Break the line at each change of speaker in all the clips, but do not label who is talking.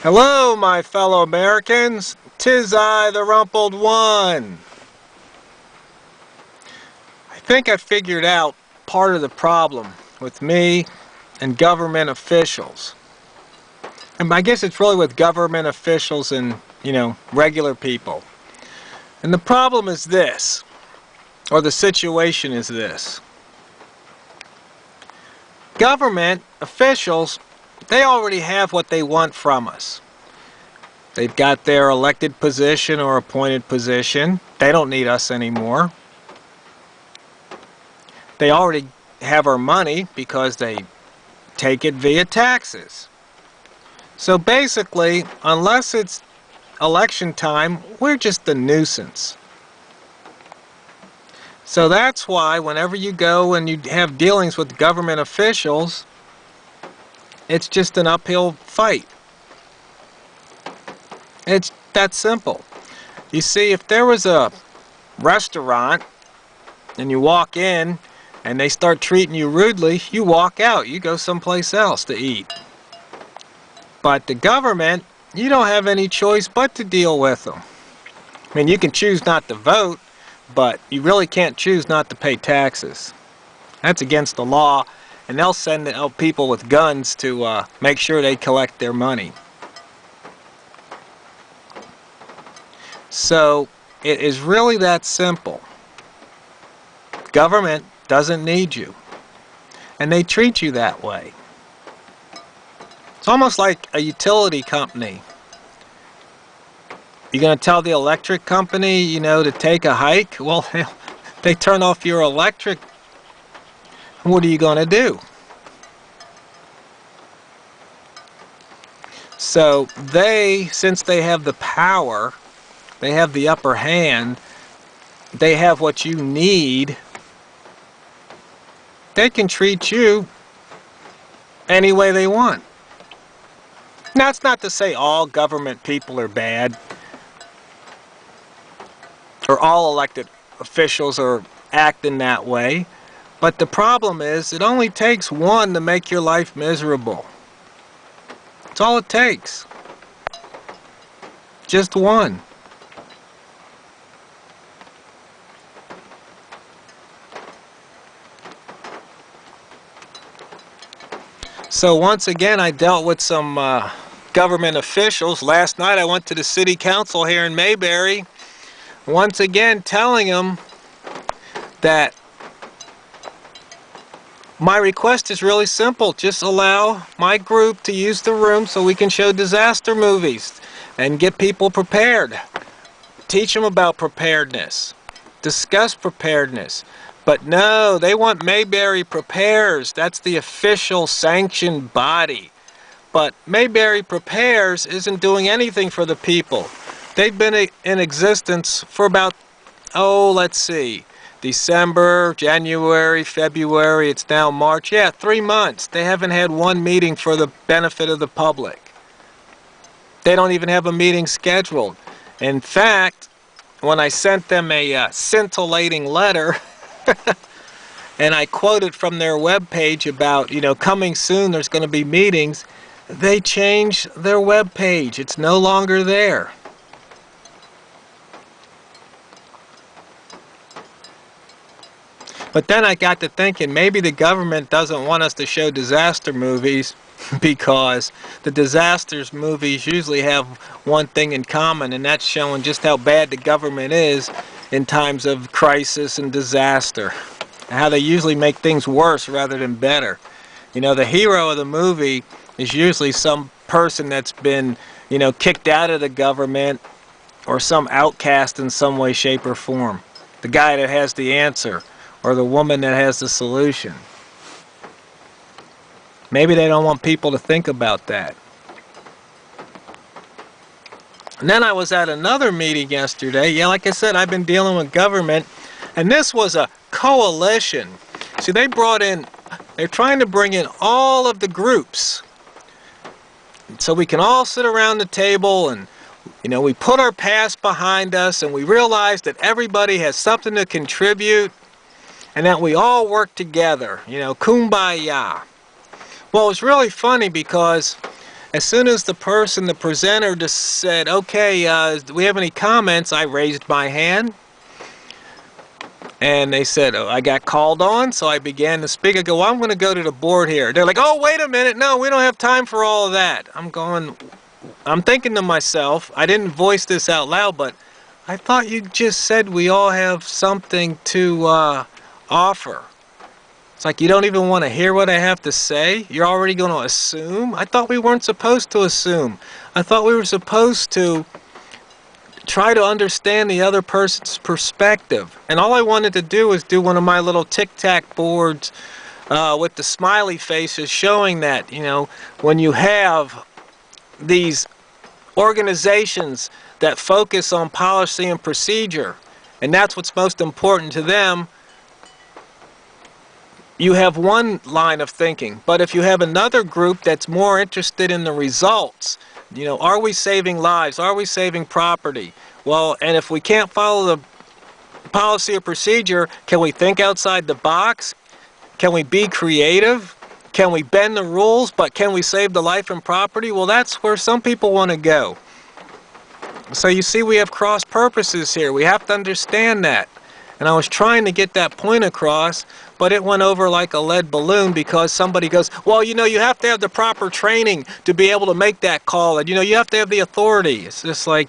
Hello, my fellow Americans. 'Tis I, the Rumpled One. I think I figured out part of the problem with me and government officials. And I guess it's really with government officials and, regular people. And the problem is this, or the situation is this. Government officials, they already have what they want from us. They've got their elected position or appointed position. They don't need us anymore. They already have our money because they take it via taxes. So basically, unless it's election time, we're just a nuisance. So that's why whenever you go and you have dealings with government officials, it's just an uphill fight. It's that simple. You see, if there was a restaurant and you walk in and they start treating you rudely, you walk out. You go someplace else to eat. But the government, you don't have any choice but to deal with them. I mean, you can choose not to vote, but you really can't choose not to pay taxes. That's against the law, and they'll send out people with guns to make sure they collect their money. So it is really that simple. Government doesn't need you, and they treat you that way. It's almost like a utility company. You're going to tell the electric company, to take a hike? Well, they turn off your electric. What are you going to do? So since they have the power, they have the upper hand, they have what you need, they can treat you any way they want. Now, it's not to say all government people are bad, or all elected officials are acting that way, but the problem is it only takes one to make your life miserable. That's all it takes. Just one. So once again, I dealt with some government officials. Last night I went to the city council here in Mayberry, once again telling them that my request is really simple. Just allow my group to use the room so we can show disaster movies and get people prepared. Teach them about preparedness. Discuss preparedness. But no, they want Mayberry Prepares. That's the official sanctioned body. But Mayberry Prepares isn't doing anything for the people. They've been in existence for about, December, January, February, it's now March. Yeah, 3 months. They haven't had one meeting for the benefit of the public. They don't even have a meeting scheduled. In fact, when I sent them a scintillating letter, and I quoted from their webpage about, coming soon, there's going to be meetings, they changed their webpage. It's no longer there. But then I got to thinking, maybe the government doesn't want us to show disaster movies because the disasters movies usually have one thing in common, and that's showing just how bad the government is in times of crisis and disaster. How they usually make things worse rather than better. The hero of the movie is usually some person that's been, kicked out of the government, or some outcast in some way, shape, or form. The guy that has the answer, or the woman that has the solution. Maybe they don't want people to think about that. And then I was at another meeting yesterday. Yeah, like I said, I've been dealing with government, and this was a coalition. See, they're trying to bring in all of the groups so we can all sit around the table and, we put our past behind us and we realize that everybody has something to contribute and that we all work together, kumbaya. Well, it's really funny because as soon as the presenter just said, okay, do we have any comments, I raised my hand. And they said, oh, I got called on, so I began to speak. I go, well, I'm going to go to the board here. They're like, oh, wait a minute. No, we don't have time for all of that. I'm thinking to myself, I didn't voice this out loud, but I thought you just said we all have something to offer. It's like you don't even want to hear what I have to say. You're already going to assume. I thought we weren't supposed to assume. I thought we were supposed to try to understand the other person's perspective. And all I wanted to do was do one of my little tic-tac boards with the smiley faces showing that, you know, when you have these organizations that focus on policy and procedure, and that's what's most important to them, you have one line of thinking. But if you have another group that's more interested in the results, you know, are we saving lives? Are we saving property? Well, and if we can't follow the policy or procedure, can we think outside the box? Can we be creative? Can we bend the rules, but can we save the life and property? Well, that's where some people want to go. So you see, we have cross purposes here. We have to understand that. And I was trying to get that point across, but it went over like a lead balloon because somebody goes, well, you know, you have to have the proper training to be able to make that call. And, you know, you have to have the authority. It's just like,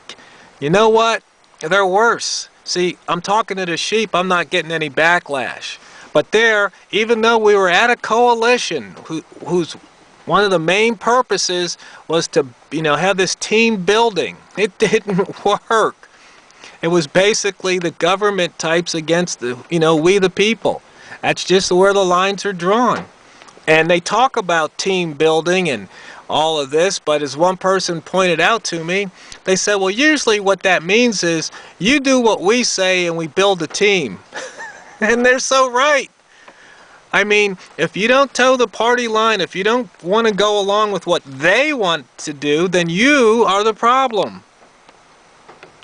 you know what? They're worse. See, I'm talking to the sheep. I'm not getting any backlash. But there, even though we were at a coalition whose one of the main purposes was to, you know, have this team building, it didn't work. It was basically the government types against the, you know, we the people. That's just where the lines are drawn. And they talk about team building and all of this, but as one person pointed out to me, they said, well, usually what that means is you do what we say and we build a team. And they're so right. I mean, if you don't toe the party line, if you don't want to go along with what they want to do, then you are the problem.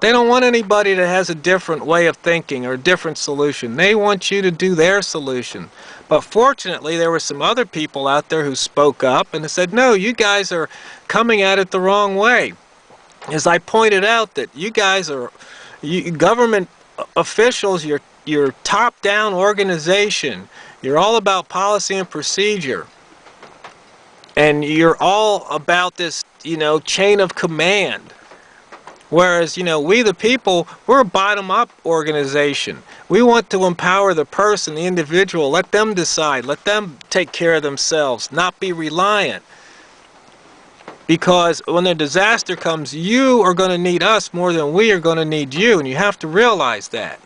They don't want anybody that has a different way of thinking or a different solution. They want you to do their solution. But fortunately, there were some other people out there who spoke up and said, no, you guys are coming at it the wrong way. As I pointed out, that you guys are government officials, you're top-down organization. You're all about policy and procedure. And you're all about this, you know, chain of command. Whereas, you know, we the people, we're a bottom-up organization. We want to empower the person, the individual, let them decide, let them take care of themselves, not be reliant. Because when a disaster comes, you are going to need us more than we are going to need you, and you have to realize that.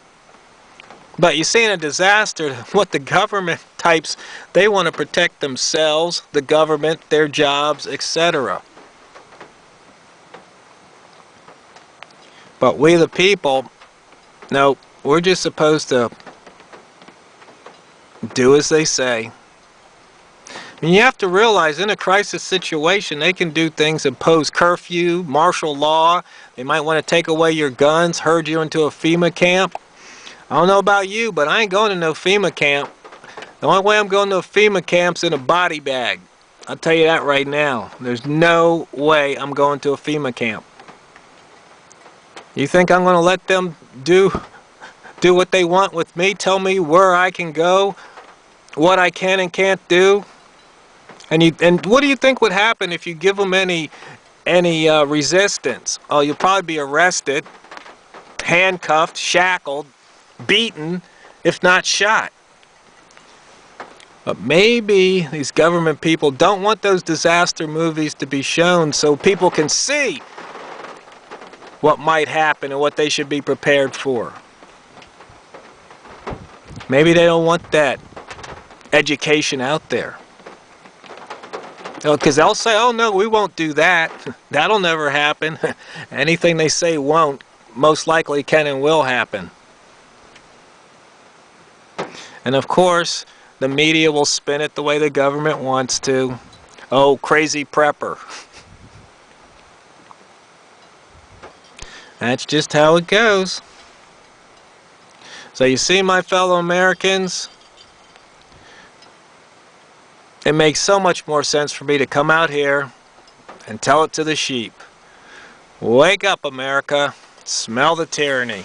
But you see, in a disaster, what the government types, they want to protect themselves, the government, their jobs, etc. But we the people, no, we're just supposed to do as they say. And you have to realize, in a crisis situation, they can do things, impose curfew, martial law. They might want to take away your guns, herd you into a FEMA camp. I don't know about you, but I ain't going to no FEMA camp. The only way I'm going to a FEMA camp's in a body bag. I'll tell you that right now. There's no way I'm going to a FEMA camp. You think I'm going to let them do what they want with me, tell me where I can go, what I can and can't do? And what do you think would happen if you give them any resistance? Oh, you'll probably be arrested, handcuffed, shackled, beaten, if not shot. But maybe these government people don't want those disaster movies to be shown so people can see what might happen and what they should be prepared for. Maybe they don't want that education out there. Because they'll say, oh no, we won't do that. That'll never happen. Anything they say won't, most likely can and will happen. And of course, the media will spin it the way the government wants to. Oh, crazy prepper. That's just how it goes. So you see, my fellow Americans, it makes so much more sense for me to come out here and tell it to the sheep. Wake up, America. Smell the tyranny.